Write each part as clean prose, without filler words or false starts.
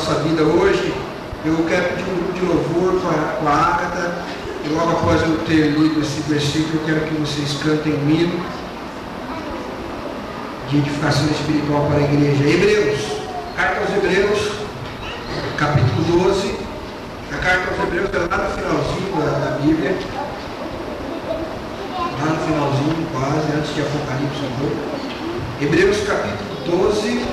nossa vida hoje, eu quero pedir um grupo de louvor com a Ágata, e logo após eu ter lido esse versículo, eu quero que vocês cantem um hino de edificação espiritual para a igreja. Hebreus, carta aos Hebreus, capítulo 12. A carta aos Hebreus é lá no finalzinho da Bíblia, lá no finalzinho, quase, antes de Apocalipse. Hebreus capítulo 12,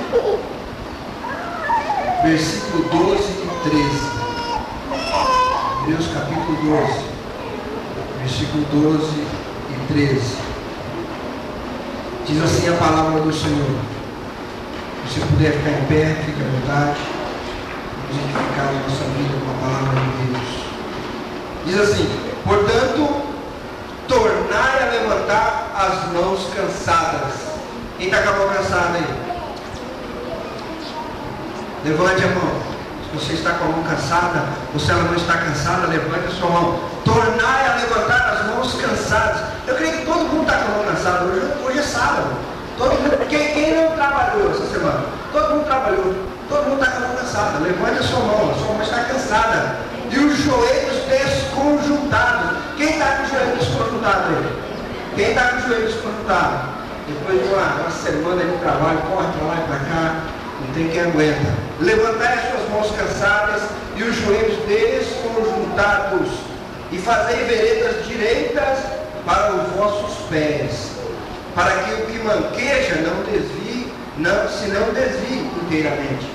versículo 12 e 13. Hebreus capítulo 12, versículo 12 e 13. Diz assim a palavra do Senhor. Se você puder ficar em pé, fique à vontade. Vamos edificar a nossa vida com a palavra de Deus. Diz assim: portanto, tornai a levantar as mãos cansadas. Quem está com a mão cansada aí? Levante a mão. Se você está com a mão cansada, ou se ela não está cansada, levante a sua mão. Tornai a levantar as mãos cansadas. Eu creio que todo mundo está com a mão cansada. Hoje é sábado. Todo mundo, quem não trabalhou essa semana? Todo mundo trabalhou. Todo mundo está com a mão cansada. Levante a sua mão está cansada. E os joelhos desconjuntados. Quem está com os joelhos desconjuntados aí? Quem está com os joelhos desconjuntados? Depois de uma semana de trabalho, corre para lá e para cá. Não tem quem aguenta. Levantai as suas mãos cansadas e os joelhos desconjuntados, e fazei veredas direitas para os vossos pés, para que o que manqueja se não desvie inteiramente,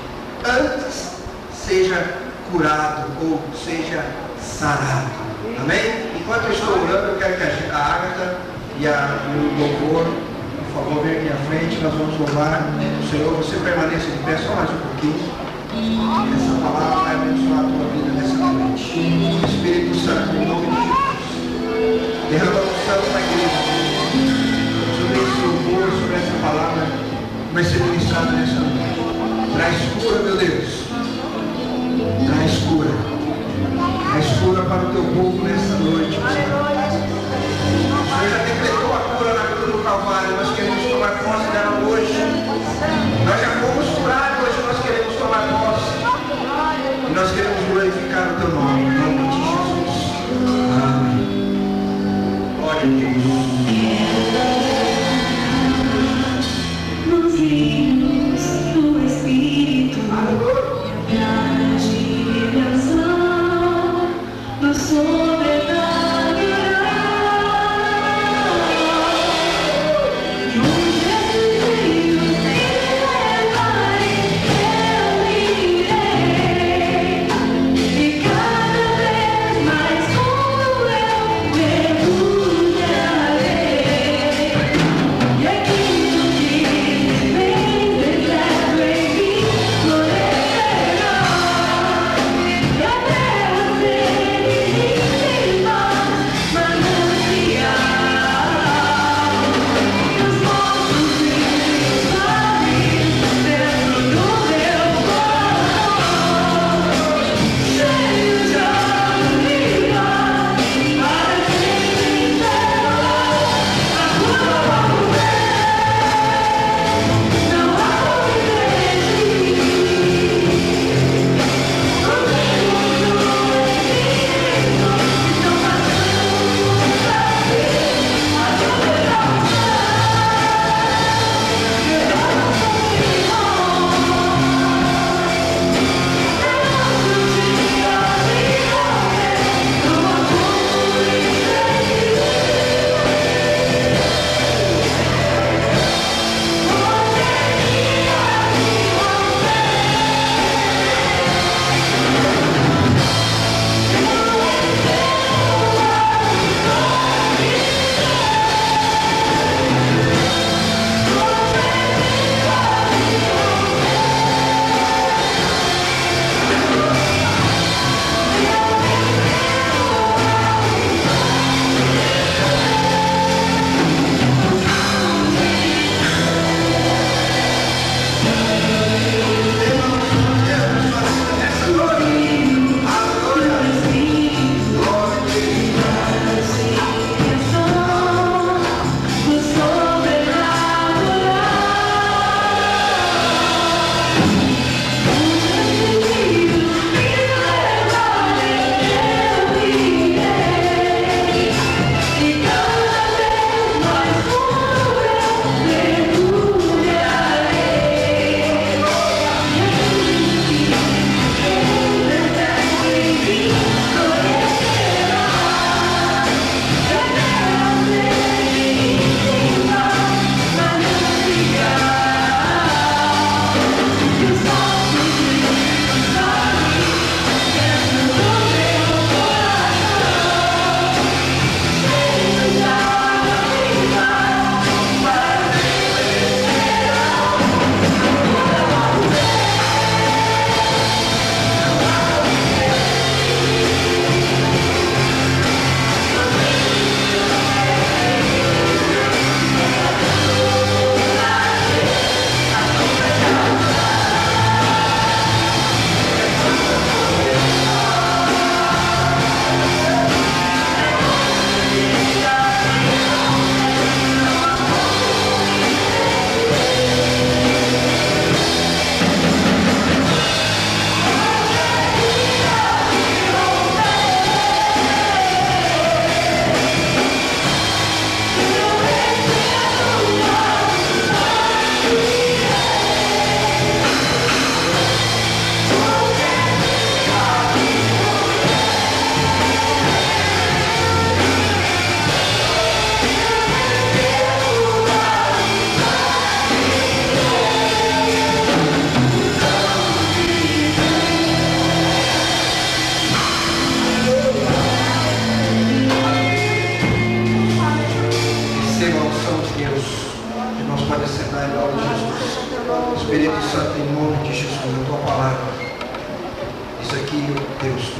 antes seja curado ou seja sarado. Amém? Enquanto eu estou orando, eu quero que a Ágata e o louvor, por favor, venha aqui à frente. Nós vamos louvar o Senhor. Você permaneça de pé só mais um pouquinho. Essa palavra vai abençoar a tua vida nessa noite. Espírito Santo, em nome de Jesus, derrama o céu da igreja sobre esse louvor, sobre essa palavra que vai ser ministrada nessa noite. Traz cura, meu Deus. Traz cura. Traz cura para o teu povo nessa noite. O Senhor já decretou a cura na cruz do Calvário. Nós queremos tomar posse dela hoje. Nós já fomos curados, hoje nós queremos tomar posse. E nós queremos glorificar o teu nome, em nome de Jesus. Amém. Glória a Deus. Nos rios do Espírito, a grande revelação do sobrenatural.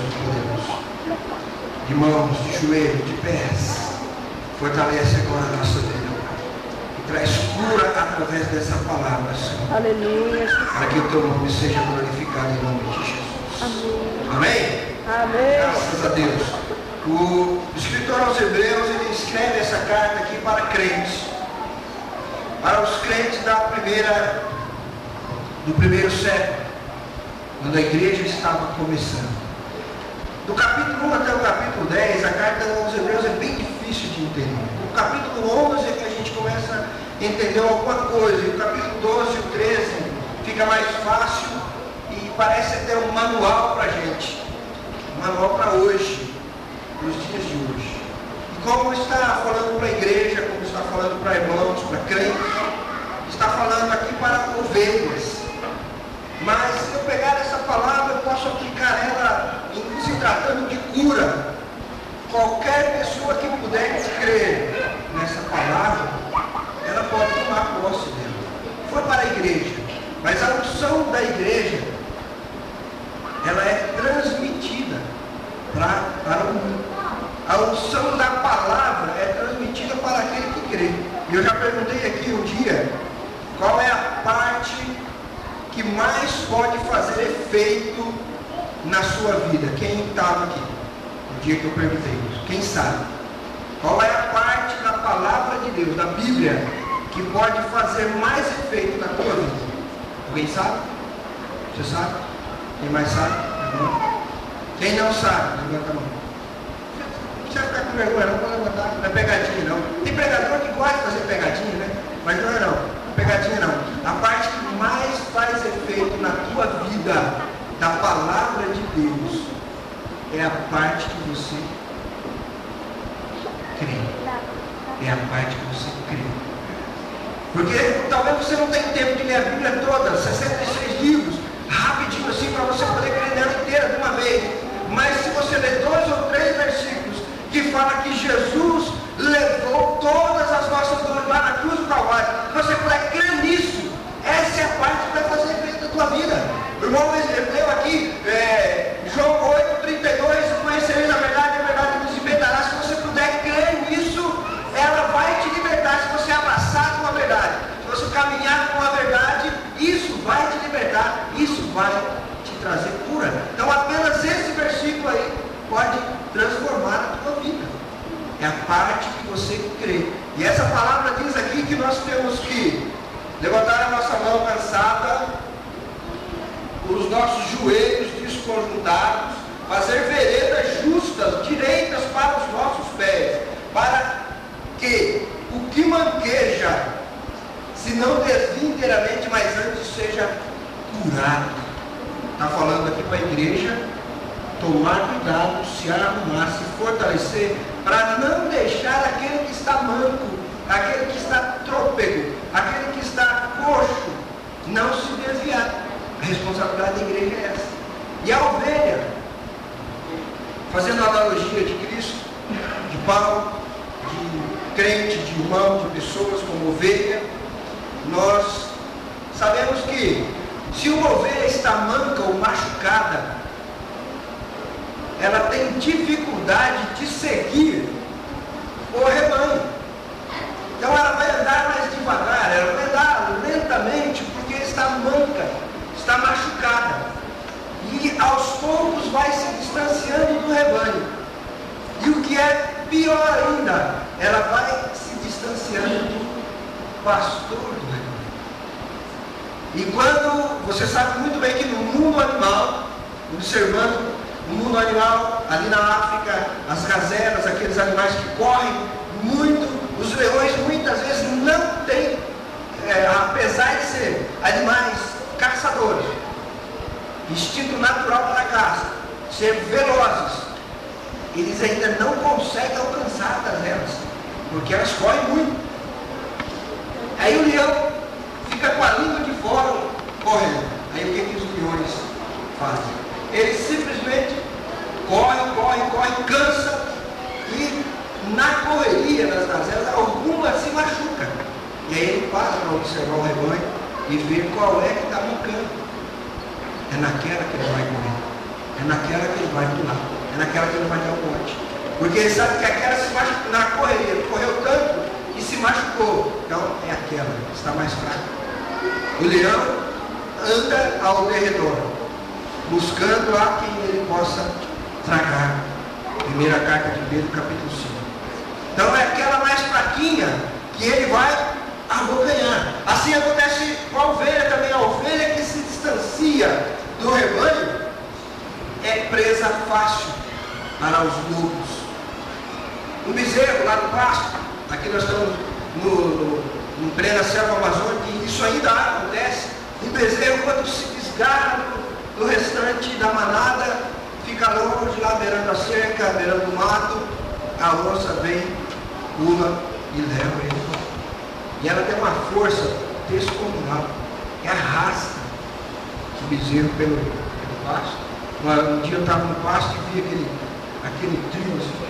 Todo-Poderoso. De mãos, de joelhos, de pés. Fortalece agora a nossa vida, Pai. E traz cura através dessa palavra, Senhor. Aleluia. Para que o teu nome seja glorificado em nome de Jesus. Amém. Amém? Amém. Graças a Deus. O escritor aos Hebreus, ele escreve essa carta aqui para crentes. Para os crentes do primeiro século, quando a igreja estava começando. Do capítulo 1 até o capítulo 10, a carta aos Hebreus é bem difícil de entender. No capítulo 11 é que a gente começa a entender alguma coisa. E o capítulo 12 e o 13 fica mais fácil e parece até um manual para a gente. Um manual para hoje, para os dias de hoje. E como está falando para a igreja, como está falando para irmãos, para crentes, está falando aqui para ovelhas. Mas se eu pegar essa palavra, eu posso aplicar ela em se tratando de cura. Qualquer pessoa que puder crer nessa palavra, ela pode tomar posse dela. Foi para a igreja, mas a unção da igreja, ela é transmitida para o mundo. A unção da palavra é transmitida para aquele que crê. E eu já perguntei aqui um dia, qual é a parte que mais pode fazer efeito na sua vida? Quem estava aqui no dia que eu perguntei isso? Quem sabe? Qual é a parte da palavra de Deus, da Bíblia, que pode fazer mais efeito na tua vida? Alguém sabe? Você sabe? Quem mais sabe? Quem não sabe? Levanta a mão. Não precisa ficar com vergonha, não pode levantar. Não é pegadinha, não. Tem pregador que gosta de fazer pegadinha, né? Mas não é não. Pegadinha não. A parte que mais faz efeito na tua vida da palavra de Deus é a parte que você crê. É a parte que você crê. Porque talvez você não tenha tempo de ler a Bíblia toda, 66 livros, rapidinho assim, para você poder crer nela inteira de uma vez. Mas se você ler 2 ou 3 versículos que fala que Jesus levou todas as nossas dores lá na cruz do Calvário, você puder crer nisso, essa é a parte que vai fazer efeito da tua vida. O irmão leu aqui, João 8,32, conhecereis a verdade nos libertará. Se você puder crer nisso, ela vai te libertar. Se você abraçar com a verdade, se você caminhar com a verdade, isso vai te libertar, isso vai te trazer cura. Então apenas esse versículo aí pode transformar a tua vida. É a parte que você crê. E essa palavra diz aqui que nós temos que levantar a nossa mão cansada, os nossos joelhos desconjuntados, fazer veredas justas, direitas para os nossos pés, para que o que manqueja, se não desvie inteiramente, mas antes seja curado. Está falando aqui para a igreja tomar cuidado, se arrumar, se fortalecer, para não deixar aquele que está manco, aquele que está trôpego, aquele que está coxo, não se desviar. A responsabilidade da igreja é essa. E a ovelha, fazendo a analogia de Cristo, de Paulo, de crente, de irmão, de pessoas como ovelha, nós sabemos que se uma ovelha está manca ou machucada, ela tem dificuldade de seguir o rebanho. Então ela vai andar mais devagar, ela vai andar lentamente porque está manca, está machucada. E aos poucos vai se distanciando do rebanho. E o que é pior ainda, ela vai se distanciando do pastor do rebanho. E quando, você sabe muito bem que no mundo animal, observando o mundo animal, ali na África, as gazelas, aqueles animais que correm muito, os leões muitas vezes não têm, apesar de ser animais caçadores, instinto natural para a caça, ser velozes, eles ainda não conseguem alcançar as gazelas, porque elas correm muito. Aí o leão fica com a língua de fora correndo. Aí o que os leões fazem? Eles simplesmente correm, cansa, e na correria das gazelas, alguma se machuca. E aí ele para para observar o rebanho e ver qual é que está mancando. É naquela que ele vai correr. é naquela que ele vai pular, é naquela que ele vai dar o bote. Porque ele sabe que aquela se machucou na correria, ele correu tanto e se machucou. Então é aquela que está mais fraca. O leão anda ao derredor, buscando a quem ele possa tragar. Primeira carta de Pedro, capítulo 5. Então é aquela mais fraquinha que ele vai abocanhar. Assim acontece com a ovelha também. A ovelha que se distancia do rebanho é presa fácil para os lobos. Um bezerro lá no pasto, aqui nós estamos em plena selva amazônica, e isso ainda acontece. O bezerro, quando se desgarra do restante da manada, fica longe lá beirando a cerca, beirando o mato, a onça vem, pula e leva ele. E ela tem uma força descomunal, que arrasta o bezerro pelo pasto. Um dia eu estava no pasto e vi aquele trio, assim,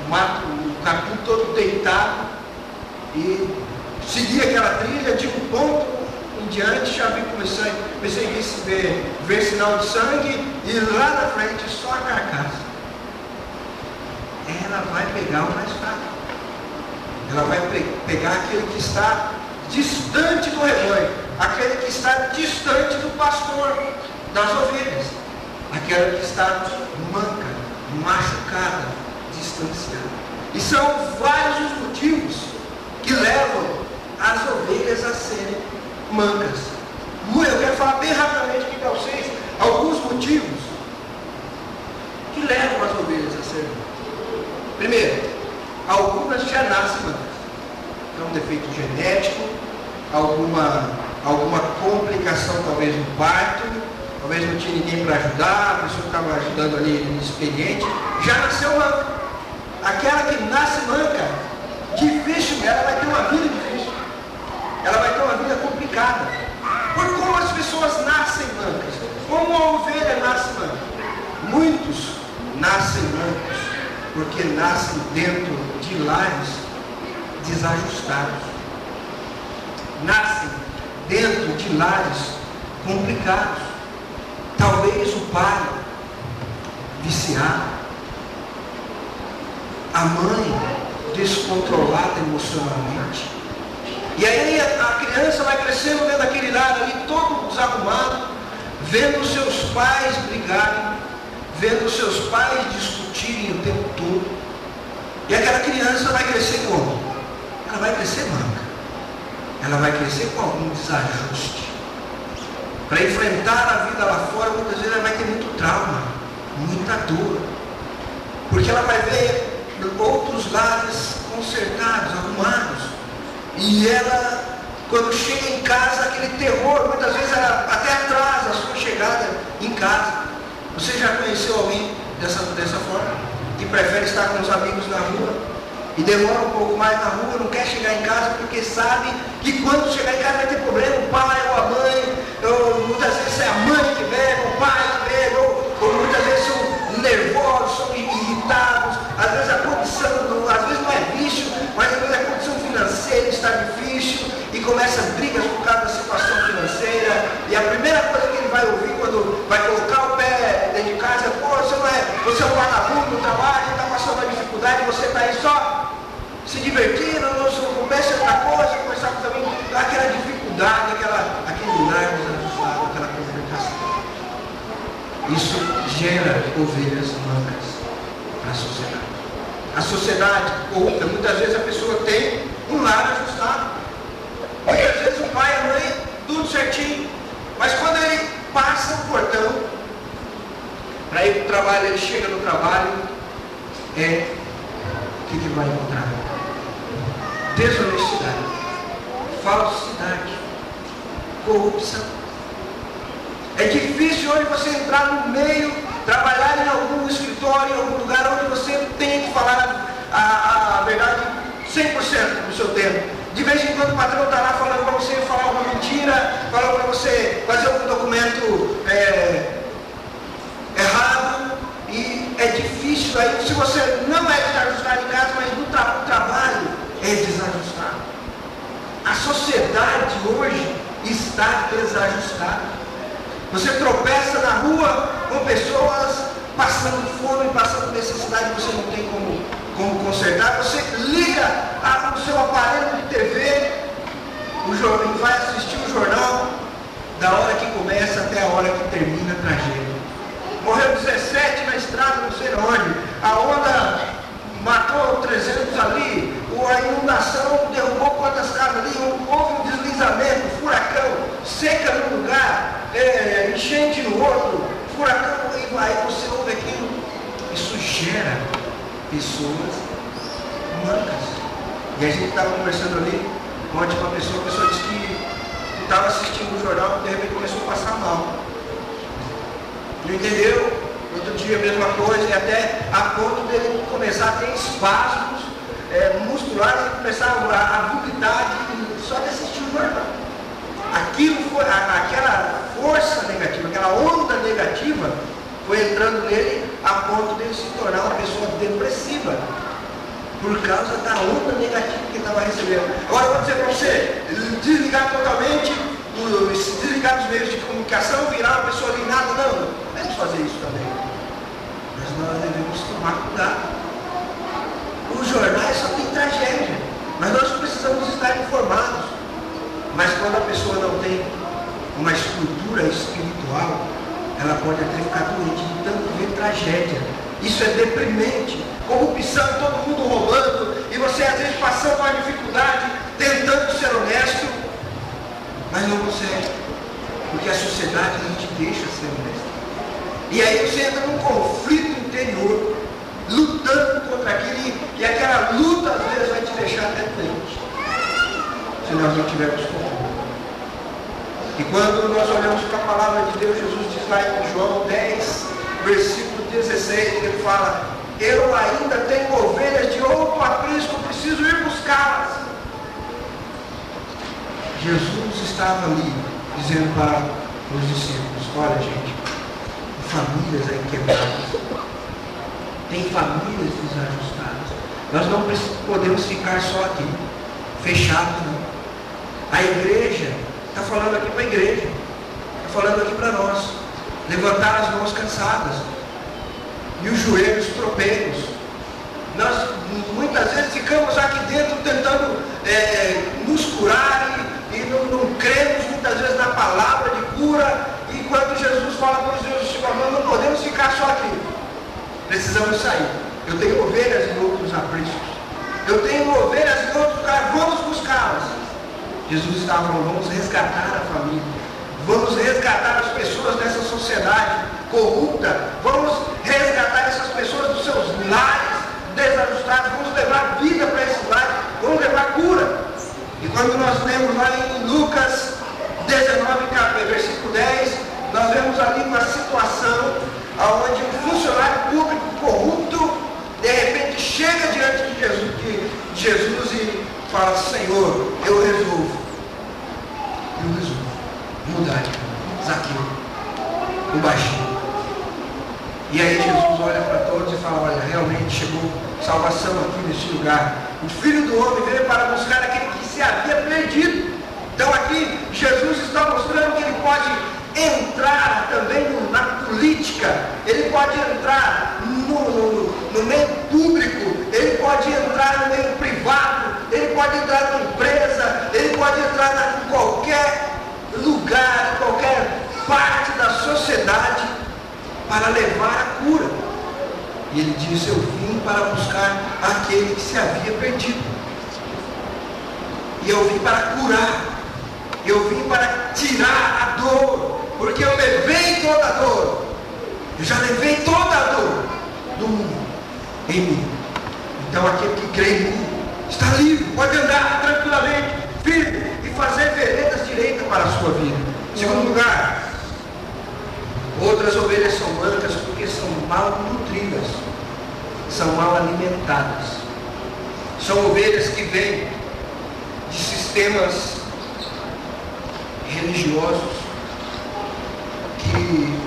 o mato, o capim todo deitado, e segui aquela trilha de um ponto em diante, já vi, comecei a ver sinal de sangue, e lá na frente só a carcaça. Ela vai pegar o mais fraco. Ela vai pegar aquele que está distante do rebanho, aquele que está distante do pastor, das ovelhas, aquela que está manca, machucada, distanciada. E são vários os motivos que levam as ovelhas a serem mancas. Eu quero falar bem rapidamente aqui para vocês alguns motivos que levam as ovelhas a serem mancas. Primeiro, algumas já nascem mancas. É um defeito genético, alguma complicação talvez no parto, talvez não tinha ninguém para ajudar, a pessoa estava ajudando ali inexperiente, já nasceu manca. Aquela que nasce manca, difícil, ela vai ter uma vida difícil, ela vai ter uma vida complicada, por como as pessoas nascem mancas, como a ovelha nasce manca. Muitos nascem mancos porque nascem dentro de lares desajustados, nascem dentro de lares complicados. Talvez o pai viciado, a mãe descontrolada emocionalmente, e aí a criança vai crescendo dentro daquele lar ali todo desarrumado, vendo seus pais brigarem, vendo seus pais discutirem o tempo todo, e aquela criança vai crescer como? Ela vai crescer manca, ela vai crescer com algum desajuste. Para enfrentar a vida lá fora, muitas vezes ela vai ter muito trauma, muita dor, porque ela vai ver outros lares consertados, arrumados, e ela, quando chega em casa, aquele terror, muitas vezes ela até atrasa a sua chegada em casa. Você já conheceu alguém dessa forma? Que prefere estar com os amigos na rua e demora um pouco mais na rua, não quer chegar em casa porque sabe que quando chegar em casa vai ter problema, o pai ou a mãe, ou muitas vezes é a mãe que bebe, o pai que bebe, ou muitas vezes são nervosos, são irritados, às vezes a condição, às vezes não é vício, mas às vezes a condição financeira está difícil e começa brigas por causa da situação financeira, e a primeira coisa que ele vai ouvir quando vai colocar o pé dentro de casa é: pô, você é um vagabundo no trabalho, está passando uma dificuldade, você está aí só se divertindo, não pensa em outra coisa, começar também aquela dificuldade, aquele lar desajustado, aquela complicação. Isso gera ovelhas mancas para a sociedade. A sociedade corrupta, muitas vezes a pessoa tem um lar ajustado, muitas vezes o pai e a mãe, tudo certinho, mas quando ele passa o portão para ir para o trabalho, ele chega no trabalho, o que ele vai encontrar? Desonestidade, falsidade, corrupção. É difícil hoje você entrar no meio, trabalhar em algum escritório, em algum lugar onde você tem que falar a verdade 100% do seu tempo. De vez em quando o patrão está lá falando para você falar uma mentira, falando para você fazer algum documento errado, e é difícil aí, se você não é desajustado em casa, mas no trabalho é desajustado. A sociedade hoje está desajustada. Você tropeça na rua com pessoas como consertar, você liga o seu aparelho de TV, e vai assistir o jornal, da hora que começa até a hora que termina a tragédia. Morreu 17 na estrada, não sei onde, a onda matou 300 ali, a inundação derrubou quantas casas ali, houve um deslizamento, furacão, seca num lugar, enchente no outro, furacão, e aí você ouve aquilo. Isso gera pessoas mancas. E a gente estava conversando ali, ontem com uma pessoa, a pessoa disse que estava assistindo o jornal e de repente começou a passar mal. Não entendeu? Outro dia a mesma coisa, e até a ponto dele começar a ter espasmos musculares e começar a vomitar só de assistir o jornal. Aquilo foi, aquela força negativa, aquela onda negativa foi entrando nele a ponto dele se tornar uma pessoa depressiva por causa da onda negativa que ele estava recebendo. Agora eu vou dizer para você, desligar totalmente, desligar dos meios de comunicação, virar uma pessoa alienada, não podemos fazer isso também. Mas nós devemos tomar cuidado. Os jornais só tem tragédia, mas nós precisamos estar informados. Mas quando a pessoa não tem uma estrutura espiritual, ela pode até ficar doente de tanto ver tragédia. Isso é deprimente. Corrupção, todo mundo roubando, e você às vezes passando uma dificuldade, tentando ser honesto, mas não consegue, porque a sociedade não te deixa ser honesto. E aí você entra num conflito interior, lutando contra aquilo, e aquela luta às vezes vai te deixar até doente, se nós não tivermos controle. E quando nós olhamos para a palavra de Deus, Jesus diz lá em João 10, versículo 16, ele fala: eu ainda tenho ovelhas de outro aprisco, preciso ir buscá-las. Jesus estava ali, dizendo para os discípulos: olha gente, famílias aí quebradas, tem famílias desajustadas, nós não podemos ficar só aqui, fechados não. A igreja, está falando aqui para a igreja, está falando aqui para nós, levantar as mãos cansadas, e os joelhos tropeiros. Nós muitas vezes ficamos aqui dentro tentando nos curar e não cremos muitas vezes na palavra de cura, e quando Jesus fala para os seus discípulos: não podemos ficar só aqui, precisamos sair. Eu tenho ovelhas em outros apriscos, eu tenho ovelhas em outros lugares, vamos buscá-las. Jesus estava falando: vamos resgatar a família, vamos resgatar as pessoas dessa sociedade corrupta, vamos resgatar essas pessoas dos seus lares desajustados, vamos levar vida para esse lar, vamos levar cura. E quando nós lemos lá em Lucas 19, versículo 10, nós vemos ali uma situação onde um funcionário público corrupto, de repente chega diante de Jesus e fala: Senhor, eu resolvo mudar Zaqueu, o baixinho. E aí Jesus olha para todos e fala: olha, realmente chegou salvação aqui neste lugar. O Filho do Homem veio para buscar aquele que se havia perdido. Então aqui Jesus está mostrando que ele pode entrar também na política, ele pode entrar no meio público, ele pode entrar no meio privado, ele pode entrar na empresa, ele pode entrar em qualquer lugar, em qualquer parte da sociedade, para levar a cura. E ele disse: eu vim para buscar aquele que se havia perdido, e eu vim para curar, eu vim para tirar a dor, porque eu levei toda a dor, eu já levei toda a dor do mundo em mim. Então aquele que crê em mim está livre, pode andar tranquilamente, firme, e fazer veredas direitas para a sua vida. Segundo lugar, outras ovelhas são mancas porque são mal nutridas, são mal alimentadas. São ovelhas que vêm de sistemas religiosos que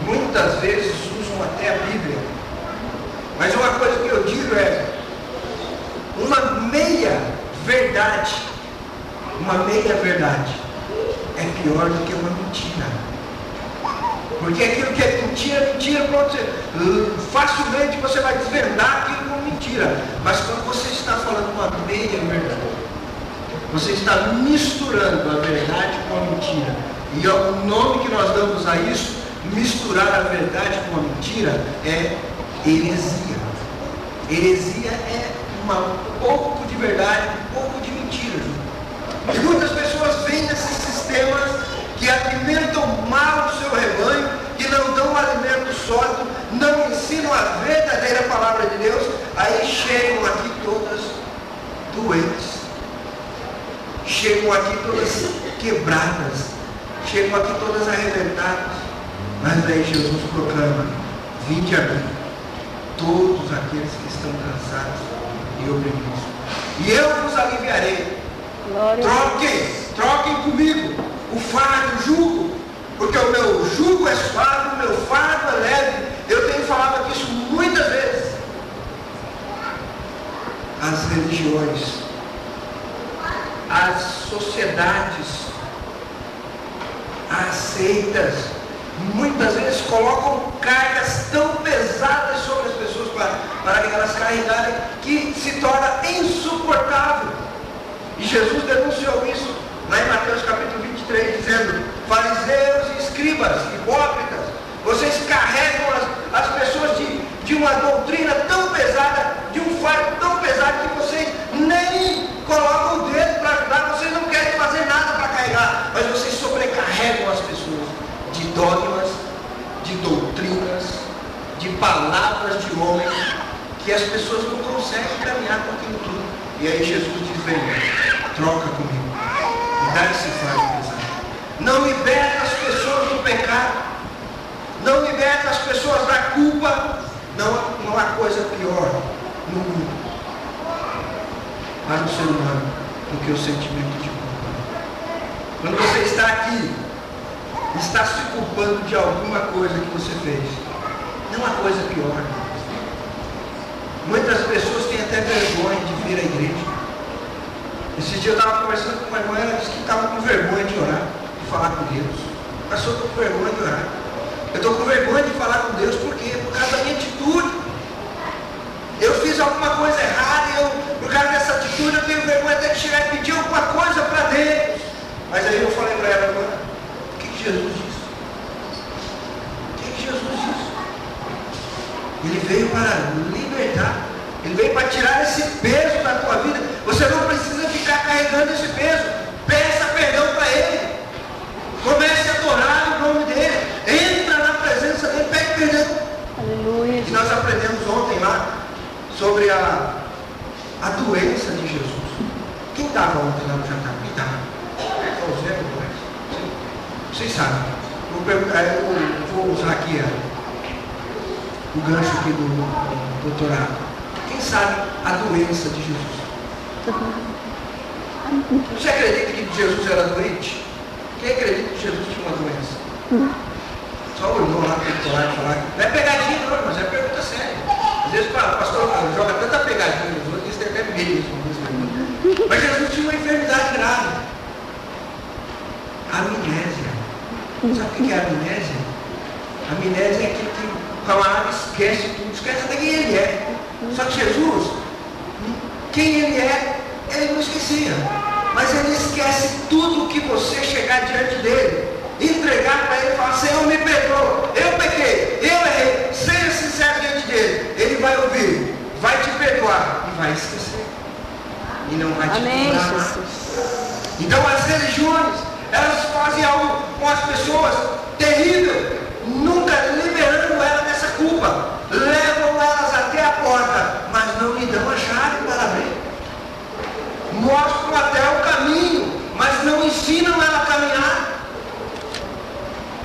muitas vezes usam até a Bíblia. Mas uma coisa que eu digo é: uma meia verdade é pior do que uma mentira. Porque aquilo que é mentira, pronto, facilmente você vai desvendar aquilo como mentira. mentira. Mas quando você está falando uma meia verdade, você está misturando a verdade com a mentira. E o nome que nós damos a isso, misturar a verdade com a mentira, é heresia. Heresia é um pouco de verdade, um pouco de mentira. E muitas pessoas vêm nesses sistemas que alimentam mal o seu rebanho, que não dão alimento sólido, não ensinam a verdadeira palavra de Deus, aí chegam aqui todas doentes, chegam aqui todas quebradas, chegam aqui todas arrebentadas. Mas aí Jesus proclama: vinde a mim, todos aqueles que estão cansados e oprimidos, e eu vos aliviarei. Troquem comigo o fardo, o jugo, porque o meu jugo é suave, o meu fardo é leve. Eu tenho falado aqui isso muitas vezes. As religiões, as sociedades, as seitas, muitas vezes colocam cargas tão pesadas sobre as pessoas para que elas carregarem, que se torna insuportável. E Jesus denunciou isso lá em Mateus capítulo 23, dizendo: fariseus e escribas, hipócritas, vocês carregam as pessoas de uma doutrina tão pesada, de um fardo tão pesado, que vocês nem colocam o dedo para ajudar, vocês não querem fazer nada para carregar, mas vocês sobrecarregam as pessoas de dogmas, de doutrinas, de palavras de homens, que as pessoas não conseguem caminhar com aquilo tudo. E aí Jesus diz: vem, troca comigo, me dá esse fardo pesado. Não liberta as pessoas do pecado, não liberta as pessoas da culpa. Não há coisa pior no mundo para o ser humano do que o sentimento de culpa. Quando você está aqui, está se culpando de alguma coisa que você fez, não há coisa pior. Muitas pessoas têm até vergonha de vir à igreja. Esse dia eu estava conversando com uma irmã, ela disse que estava com vergonha de orar, de falar com Deus. Pastor, eu estou com vergonha de orar. Eu estou com vergonha de falar com Deus, por quê? Por causa da minha atitude. Eu fiz alguma coisa errada e por causa dessa atitude eu tenho vergonha até de chegar e pedir alguma coisa para Deus. Mas aí eu falei para ela: agora, o que Jesus disse? O que Jesus disse? Ele veio para libertar, ele veio para tirar esse peso da tua vida. Você não precisa ficar carregando esse peso. Peça perdão para Ele, comece a adorar o nome dEle, entra na presença dEle, pede perdão. Aleluia. E nós aprendemos ontem lá sobre a doença de Jesus. Quem estava ontem lá no jantar? Quem estava? Vocês sabem. Eu vou usar aqui o gancho aqui do doutorado. Quem sabe a doença de Jesus? Você acredita que Jesus era doente? Quem acredita que Jesus tinha uma doença? Só o irmão lá tem coragem de falar. Não é pegadinha não, mas é pergunta séria. Às vezes o pastor joga tanta pegadinha nos outros, eles têm até medo disso. Mas Jesus tinha uma enfermidade grave. Amnésia. Sabe o que é amnésia? Amnésia é aquilo que o camarada esquece tudo, esquece até quem ele é. Só que Jesus, quem ele é, ele não esquecia. Mas ele esquece tudo que você chegar diante dele, entregar para ele e falar: Senhor, me perdoa, eu pequei, eu errei. Seja sincero diante dele. Ele vai ouvir, vai te perdoar e vai esquecer. E não vai te perdoar. Então as religiões, elas fazem algo com as pessoas terrível, nunca liberando ela dessa culpa. Levam elas até a porta, mas não lhe dão a chave para abrir. Mostram até o caminho, mas não ensinam ela a caminhar.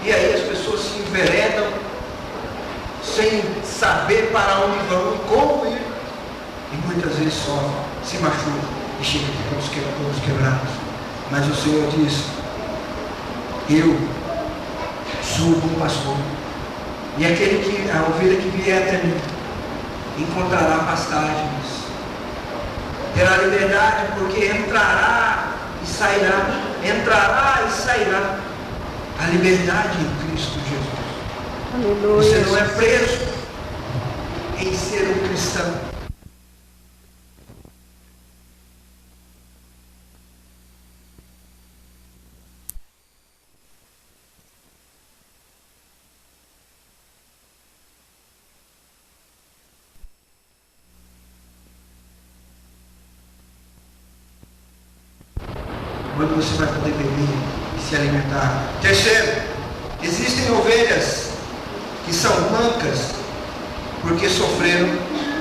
E aí as pessoas se enveredam sem saber para onde vão e como ir. E muitas vezes sofrem, se machucam e chegam aqui todos quebrados. Mas o Senhor diz: eu sou o bom pastor, e a ovelha que vier até mim encontrará pastagens, terá liberdade, porque entrará e sairá, a liberdade em Cristo Jesus. Aleluia. Você não é preso em ser um cristão, quando você vai poder beber e se alimentar. Terceiro, existem ovelhas que são mancas porque sofreram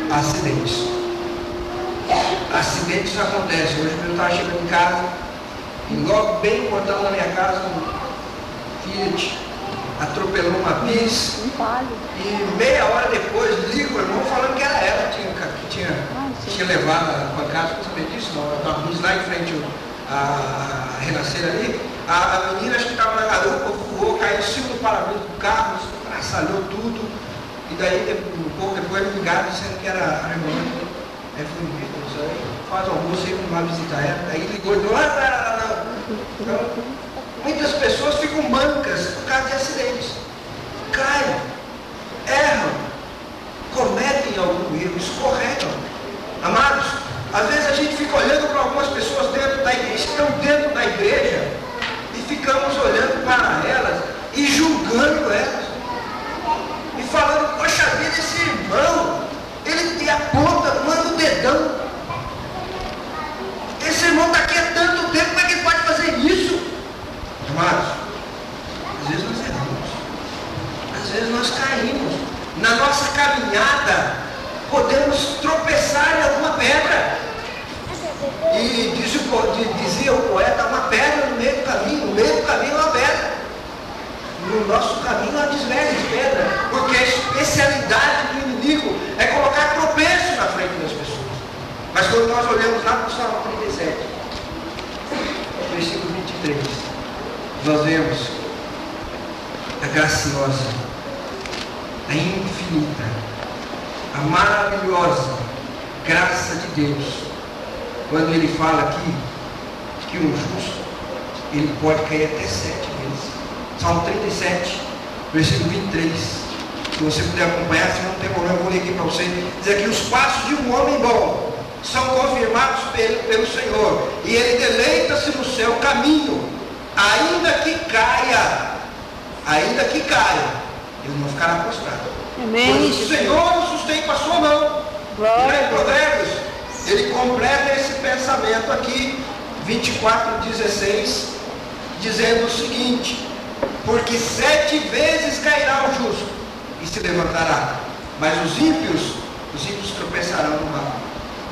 acidentes. Acidentes acontecem. Hoje eu estava chegando em casa e logo bem no portão da minha casa, um Fiat atropelou uma bis e meia hora depois liga o irmão falando que era ela que tinha levado a pancada. Não sabia disso, não. Uma bis lá em frente a renascer ali. A menina, acho que estava na garupa, voou, caiu em cima do para-brisa do carro, estraçalhou tudo. E daí, um pouco depois, me ligaram dizendo que era a irmã. Aí foi isso aí, faz almoço aí, não vai visitar ela. Aí ligou e falou, não. Então, muitas pessoas ficam mancas por causa de acidentes. Caem, erram, cometem algum erro, escorregam. Amados, às vezes a gente fica olhando para algumas pessoas dentro da igreja, estão dentro da igreja, e ficamos olhando para elas e julgando elas. E falando, poxa vida, esse irmão, ele te aponta, manda o dedão. Esse irmão está aqui há tanto tempo, como é que ele pode fazer isso? Amados, às vezes nós erramos, às vezes nós caímos. Na nossa caminhada, podemos tropeçar em alguma pedra. E dizia o poeta, uma pedra no meio do caminho é uma pedra. No nosso caminho há desleves de pedra, porque a especialidade do inimigo é colocar tropeço na frente das pessoas. Mas quando nós olhamos lá para o Salmo 37, versículo 23, nós vemos a graciosa, a infinita, a maravilhosa graça de Deus, quando ele fala aqui que um justo, ele pode cair até 7 vezes. Salmo 37, versículo 23. Se você puder acompanhar, se não tem problema, eu vou ler aqui para você. Diz aqui, os passos de um homem bom são confirmados pelo Senhor, e ele deleita-se no seu caminho. Ainda que caia, ele não ficará prostrado. Amém. Pois o Senhor o sustém com a sua mão. Glória. Em Provérbios, ele completa esse pensamento aqui, 24:16, dizendo o seguinte: porque 7 vezes cairá o justo e se levantará, mas os ímpios tropeçarão no mal.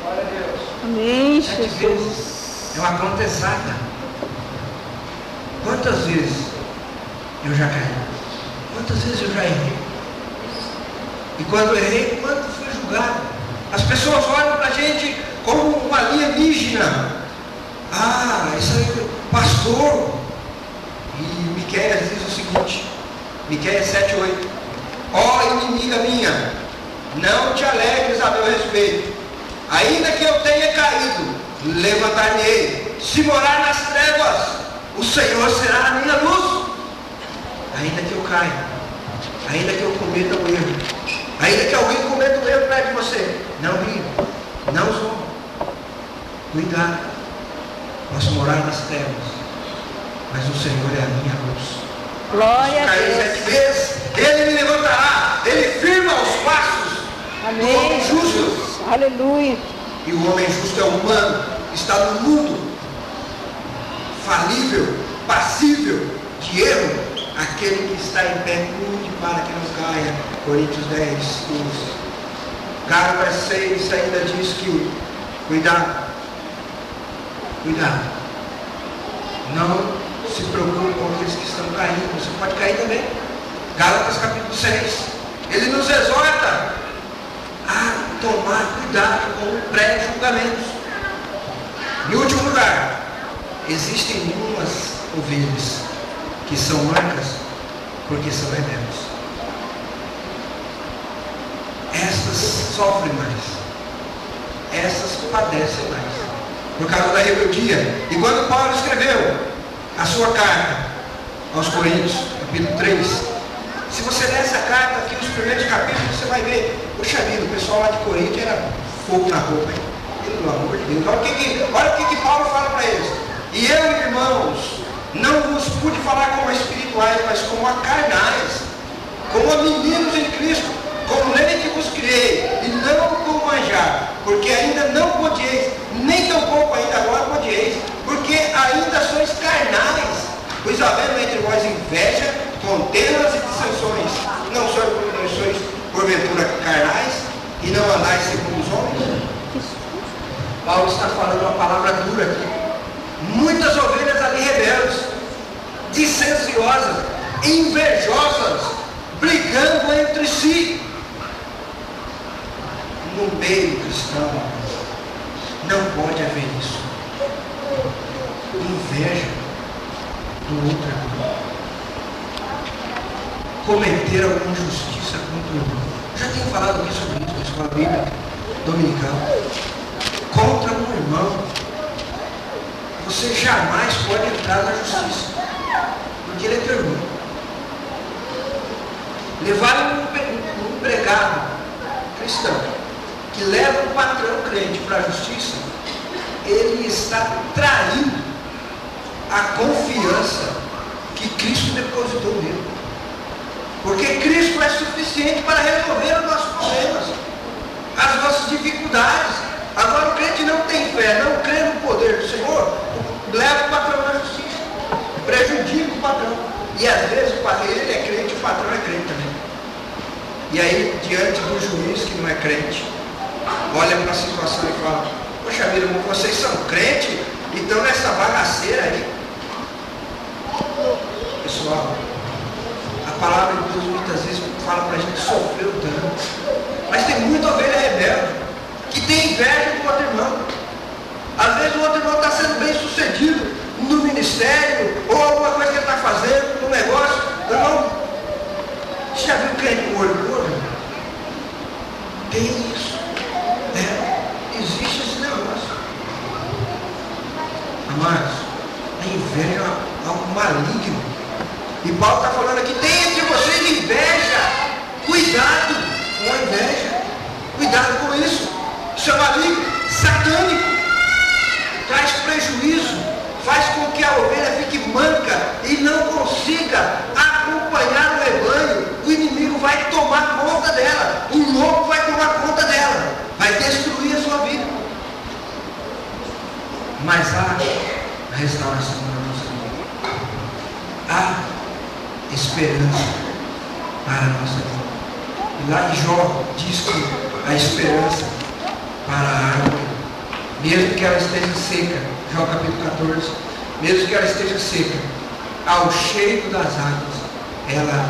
Glória a Deus. Amém. 7 vezes é uma conta exata. Quantas vezes eu já caí? Quantas vezes eu já errei? E quando eu errei, quanto fui julgado? As pessoas olham para a gente como um alienígena. Isso aí, pastor. E Miqueias diz o seguinte, Miqueias 7:8, ó inimiga minha, não te alegres a meu respeito, ainda que eu tenha caído, levantar-me-ei, se morar nas trevas, o Senhor será a minha luz. Ainda que eu caia, ainda que eu cometa um erro, ainda que alguém cometa um erro perto de você, não ria, não zomba, cuidado, posso morar nas trevas, mas o Senhor é a minha luz. Glória a Deus. 7 vezes, ele me levantará, ele firma os passos. Amém. Do homem justo. Aleluia. E o homem justo é humano, está no mundo, falível, passível de erro. Aquele que está em pé, cuide para que não caia. Coríntios 10:12. Gálatas 6 ainda diz que cuidado, não se preocupe com aqueles que estão caindo, você pode cair também. Gálatas capítulo 6, ele nos exorta a tomar cuidado com pré-julgamentos. Em último lugar, existem algumas ovelhas que são mancas porque são rebeldes. Estas sofrem mais, estas padecem mais por causa da rebeldia. E quando Paulo escreveu a sua carta aos Coríntios, capítulo 3, se você ler essa carta aqui, os primeiros capítulos, você vai ver, poxa vida, o pessoal lá de Corinto era fogo na roupa, hein? Pelo amor de Deus, olha o que Paulo fala para eles. E eu, irmãos, não vos pude falar como a espirituais, mas como a carnais, como a meninos em Cristo, como leite vos criei, e não como manjar, porque ainda não podieis, nem tampouco ainda agora podieis, porque ainda sois contendas e dissensões, não só por intenções porventura carnais, e não andais segundo os homens. Paulo está falando uma palavra dura aqui. Muitas ovelhas ali rebeldes, dissensiosas, invejosas, brigando entre si. No meio cristão, não pode haver isso. Inveja do outro irmão. Cometer alguma injustiça contra o irmão. Já tenho falado aqui sobre isso na escola bíblica dominical. Contra um irmão, você jamais pode entrar na justiça, porque ele é teu irmão. Levar um empregado cristão que leva um patrão crente para a justiça, ele está traindo a confiança que Cristo depositou nele. Porque Cristo é suficiente para resolver os nossos problemas, as nossas dificuldades. Agora o crente não tem fé, não crê no poder do Senhor, leva o patrão na justiça, prejudica o patrão. E às vezes ele é crente, o patrão é crente também. E aí, diante do juiz que não é crente, olha para a situação e fala: poxa vida, vocês são crentes e estão nessa bagaceira aí. Pessoal, a palavra de Deus muitas vezes fala para a gente sofrer o dano. Mas tem muita ovelha rebelde que tem inveja do outro irmão. Às vezes o outro irmão está sendo bem sucedido no ministério, ou alguma coisa que ele está fazendo, no negócio. Irmão, você já viu crente com orgulho? Tem isso. Existe esse negócio. Amados, a inveja é algo maligno. E Paulo está falando aqui: tem entre vocês inveja. Cuidado com a inveja. Cuidado com isso. Isso é maligno, satânico. Traz prejuízo. Faz com que a ovelha fique manca e não consiga acompanhar o rebanho. O inimigo vai tomar conta dela. O lobo vai tomar conta dela. Vai destruir a sua vida. Mas há a restauração da nossa vida. Há esperança para a nossa vida. E lá em Jó diz que a esperança para a árvore, mesmo que ela esteja seca, Jó capítulo 14, mesmo que ela esteja seca, ao cheiro das águas, ela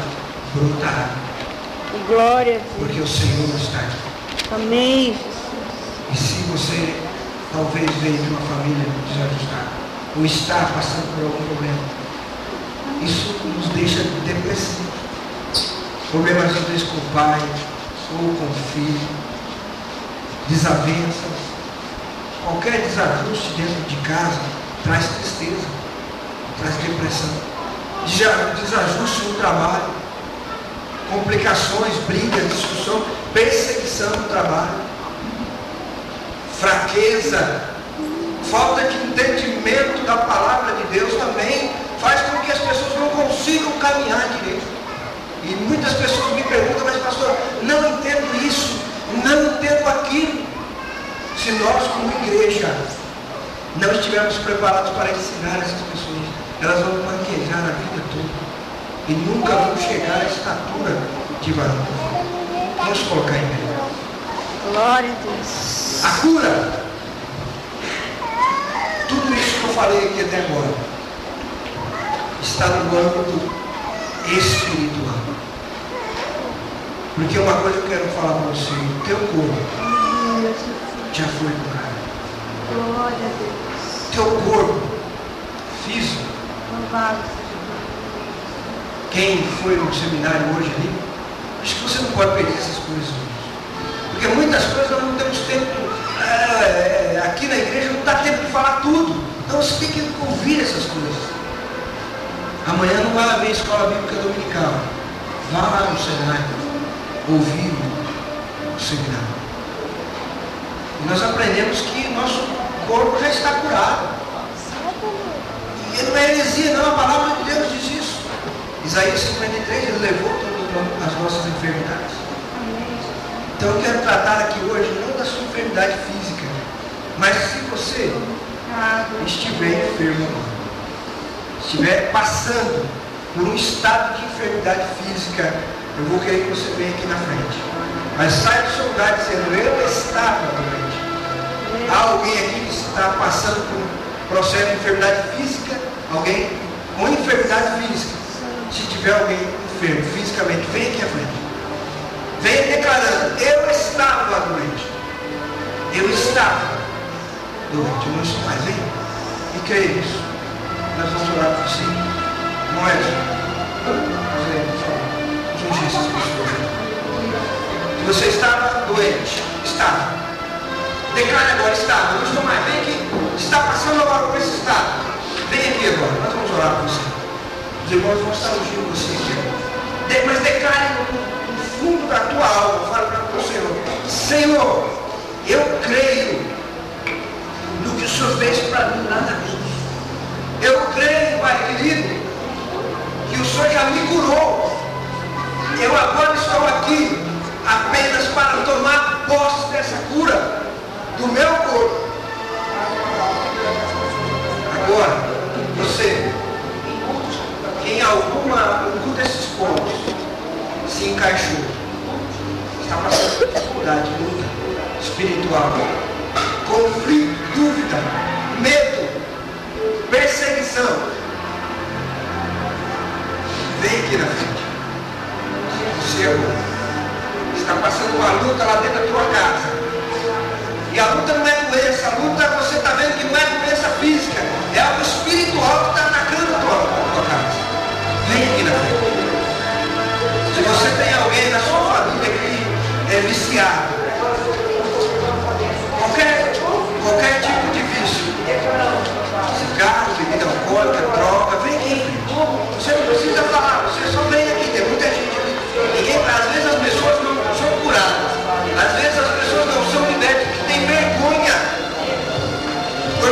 brotará. Glória a Deus. Porque o Senhor está aqui. Amém. E se você talvez veio de uma família desajustada, ou está passando por algum problema, isso nos deixa depressivos. Problemas às vezes com o pai, ou com o filho, desavenças, qualquer desajuste dentro de casa traz tristeza, traz depressão, desajuste no trabalho, complicações, brigas, discussão, perseguição no trabalho, fraqueza, falta de entendimento da palavra de Deus também faz com que as pessoas não consigam caminhar direito. E muitas pessoas me perguntam: mas pastor, não entendo isso, não entendo aquilo. Se nós como igreja não estivermos preparados para ensinar essas pessoas, elas vão manquejar a vida toda e nunca vão chegar à estatura de varão. Vamos colocar em pé. Glória a Deus. A cura. Tudo isso que eu falei aqui até agora está no âmbito espiritual. Porque uma coisa eu quero falar para você: o teu corpo já foi curado. Glória a Deus. Teu corpo físico. Louvado Quem foi no seminário hoje ali, acho que você não pode perder essas coisas hoje. Porque muitas coisas nós não temos tempo. Aqui na igreja não dá tempo de falar tudo. Então você tem que ouvir essas coisas. Amanhã não vai haver escola bíblica dominical. Vá lá no seminário, ouvir o seminário. E nós aprendemos que nosso corpo já está curado. E não é heresia, não. A palavra de Deus diz isso. Isaías 53, ele levou todas as nossas enfermidades. Então eu quero tratar aqui hoje não da sua enfermidade física, mas se você estiver enfermo, estiver passando por um estado de enfermidade física, eu vou querer que você venha aqui na frente. Mas sai do seu lugar dizendo, eu estava doente. Há alguém aqui que está passando por um processo de enfermidade física? Alguém com enfermidade física? Se tiver alguém enfermo fisicamente, vem aqui à frente. Venha declarando, eu estava doente. Eu estava doente, eu não estou mais. Vem. E creia nisso. Nós vamos orar por você. Moeda. Vamos ungir essas pessoas. Se você estava doente, estava. Declare agora, estava. Eu não estou mais. Vem aqui. Está passando agora por esse estado. Vem aqui agora. Nós vamos orar por você. Os irmãos vão estar ungindo você aqui. Mas declare no fundo da tua alma. Fala para o Senhor. Senhor, eu creio no que o Senhor fez para mim lá na cruz. Eu creio, Pai querido, que o Senhor já me curou. Eu agora estou aqui apenas para tomar posse dessa cura do meu corpo. Agora, você, que em algum desses pontos se encaixou, está passando por dificuldade, luta espiritual, conflito, dúvida, medo, perseguição, vem aqui na frente. Você está passando uma luta lá dentro da tua casa. E a luta não é doença, a luta você está vendo que não é doença física, é algo espiritual que está atacando a tua casa. Vem aqui na frente. Se você tem alguém na sua família que é viciado, qualquer tipo de vício, cigarro, bebida alcoólica, droga, vem aqui. Você não precisa falar, você só vem aqui, tem muita gente. Às vezes as pessoas não são curadas, às vezes as pessoas não são libertas, porque têm vergonha, ou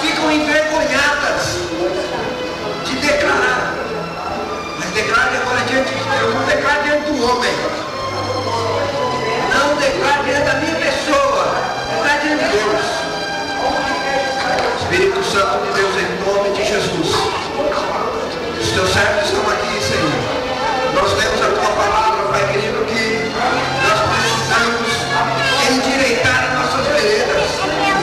ficam envergonhadas de declarar. Mas declare agora diante de Deus, não declare diante do homem, não declare diante da minha pessoa, declare diante de Deus. Espírito Santo de Deus, em nome de Jesus, os teus servos estão aqui, Senhor. Nós lemos a tua palavra, Pai querido, que nós precisamos endireitar as nossas veredas.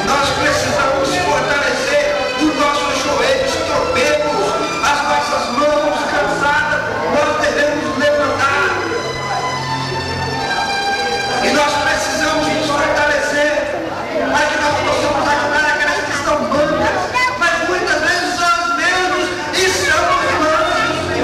Nós precisamos fortalecer os nossos joelhos tropegos, as nossas mãos cansadas. Nós devemos levantar. E nós precisamos nos fortalecer para que nós possamos ajudar aquelas que estão mancas. Mas muitas vezes nós mesmos estamos mancos.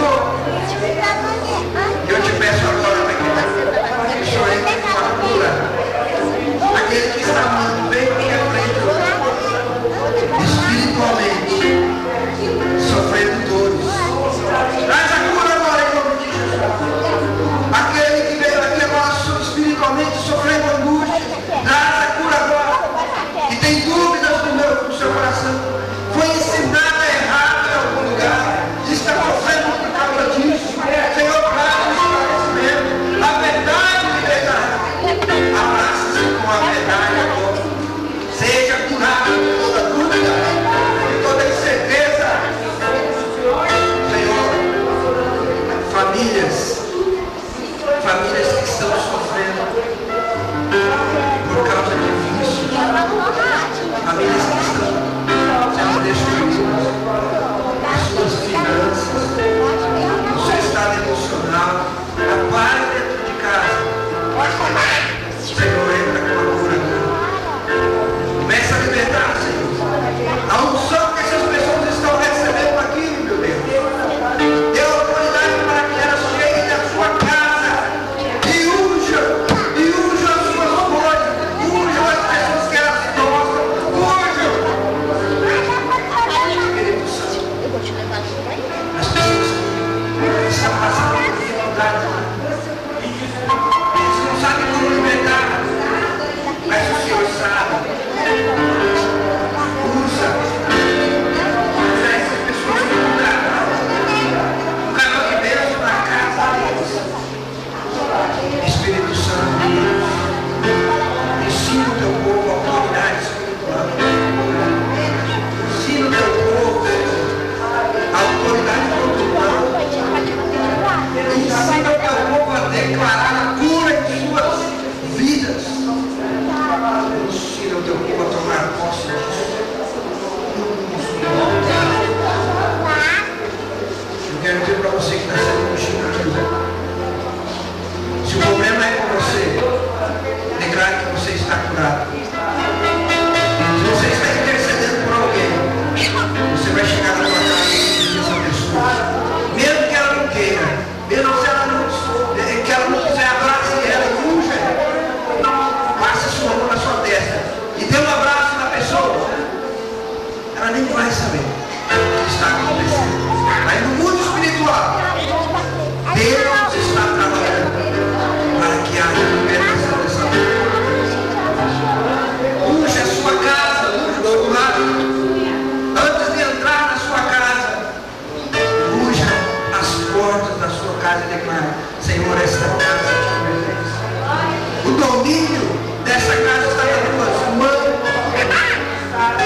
O domínio dessa casa está nas tuas mãos.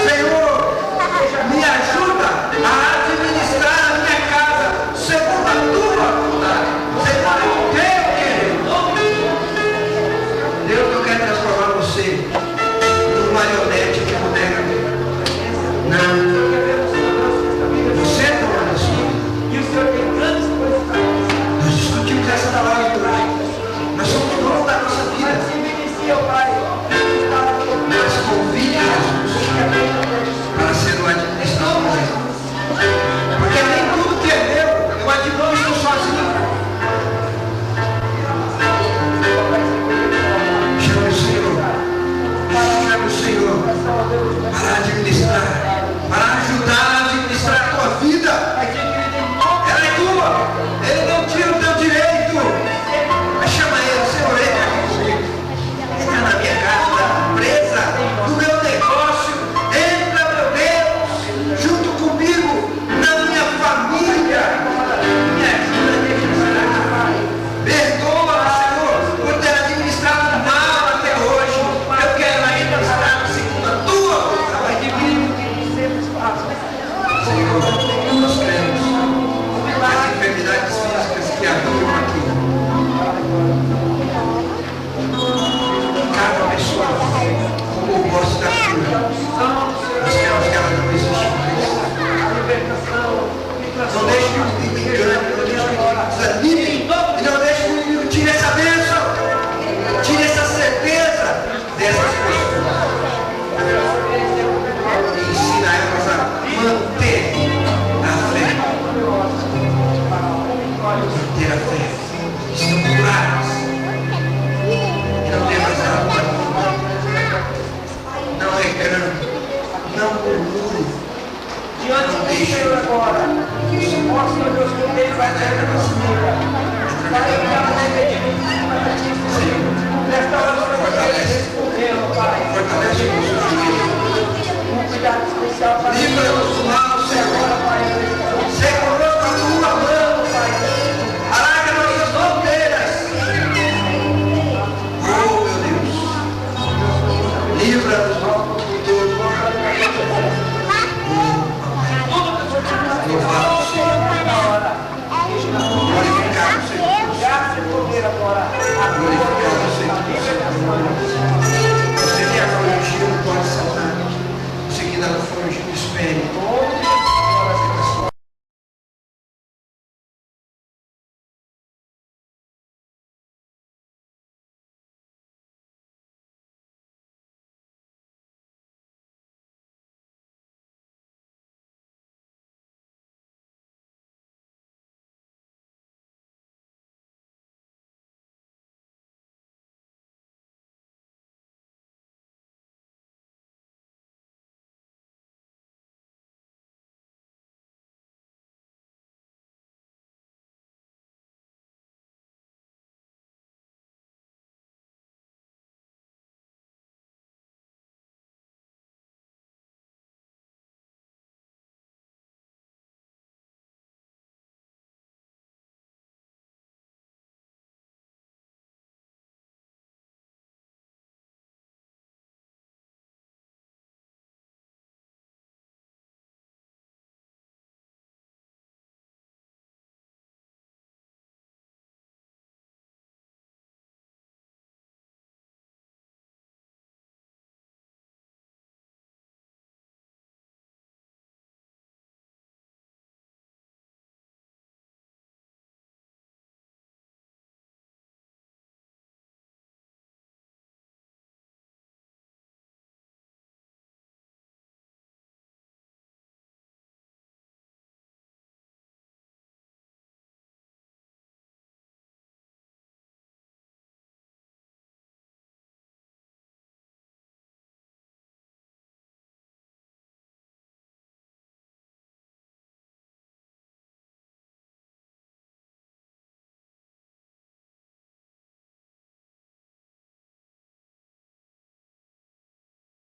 Senhor,